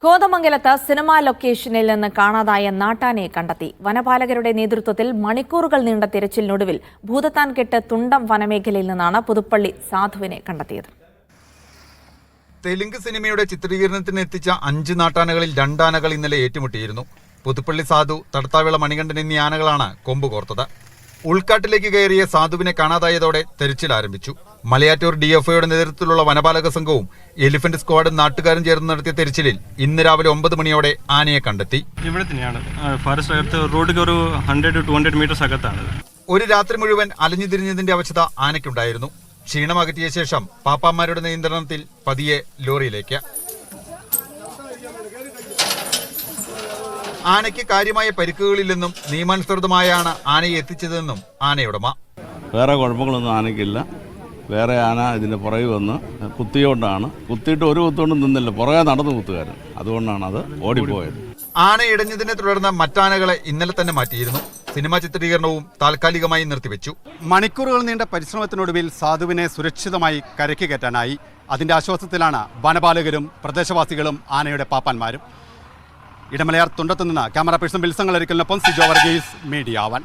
കോതമംഗലത്ത് സിനിമാ ലൊക്കേഷനിൽ നിന്ന് കാണാതായ നാട്ടാനയെ കണ്ടെത്തി. വനപാലകരുടെ നേതൃത്വത്തിൽ മണിക്കൂറുകൾ നീണ്ട തിരച്ചിലിനൊടുവിൽ ഭൂതത്താൻകെട്ട് തുണ്ടം വനമേഖലയിൽ നിന്നാണ് പുതുപ്പള്ളി സാധുവിനെ കണ്ടെത്തിയത്. തെലുങ്ക് സിനിമയുടെ ചിത്രീകരണത്തിന് എത്തിച്ച 5 നാട്ടാനകളിൽ 2 ആനകൾ ഇന്നലെ ഏറ്റുമുട്ടിയിരുന്നു. പുതുപ്പള്ളി സാധു, തടത്താവിള മണികണ്ഠൻ എന്നീ ആനകളാണ് കൊമ്പ് കോർത്തത്. ഉൾക്കാട്ടിലേക്ക് കയറിയ സാധുവിനെ കാണാതായതോടെ തെരച്ചിൽ ആരംഭിച്ചു. മലയാറ്റൂർ DFOയുടെ നേതൃത്വത്തിലുള്ള വനപാലക സംഘവും എലിഫന്റ് സ്ക്വാഡും നാട്ടുകാരും ചേർന്ന് നടത്തിയ തെരച്ചിലിൽ ഇന്ന് രാവിലെ 9 മണിയോടെ ആനയെ കണ്ടെത്തി. ഇവിടെ തന്നെയാണ് ഫോറസ്റ്റ് അകത്ത് റോഡിൽ ഒരു 100 to 200 മീറ്റേഴ്സ് അകത്താണ്. ഒരു രാത്രി മുഴുവൻ അലഞ്ഞു തിരിഞ്ഞതിന്റെ അവസ്ഥ ആനയ്ക്കുണ്ടായിരുന്നു. ക്ഷീണം അകറ്റിയ ശേഷം പാപ്പാന്മാരുടെ നിയന്ത്രണത്തിൽ പതിയെ ലോറിയിലേക്ക്. ആനയ്ക്ക് കാര്യമായ പരിക്കുകളില്ലെന്നും നിയമാനുസൃതമായാണ് ആനയെ എത്തിച്ചതെന്നും ആനയുടമ. വേറെ കുഴപ്പങ്ങളൊന്നും ആനയ്ക്കില്ല. വേറെ ആന ഇതിൻ്റെ പുറകിൽ വന്ന് കുത്തിയോണ്ടാണ്. കുത്തിയിട്ട് ഒരു കുത്തുകൊണ്ടും നിന്നില്ല, പുറകെ നടന്നു കുത്തുകാരൻ. അതുകൊണ്ടാണ് അത് ഓടിപ്പോയത്. ആന ഇടഞ്ഞതിനെ തുടർന്ന് മറ്റാനകളെ ഇന്നലെ തന്നെ മാറ്റിയിരുന്നു. സിനിമാ ചിത്രീകരണവും താൽക്കാലികമായി നിർത്തിവെച്ചു. മണിക്കൂറുകൾ നീണ്ട പരിശ്രമത്തിനൊടുവിൽ സാധുവിനെ സുരക്ഷിതമായി കരയ്ക്ക് കയറ്റാനായി. അതിന്റെ ആശ്വാസത്തിലാണ് വനപാലകരും പ്രദേശവാസികളും ആനയുടെ പാപ്പാന്മാരും. ഇടമലയാർ തുണ്ടത്തുനിന്ന് ക്യാമറ പേഴ്സൺ വിൽസൺ കളരിക്കലിനൊപ്പം സിജോ വർഗീസ്, മീഡിയ 1.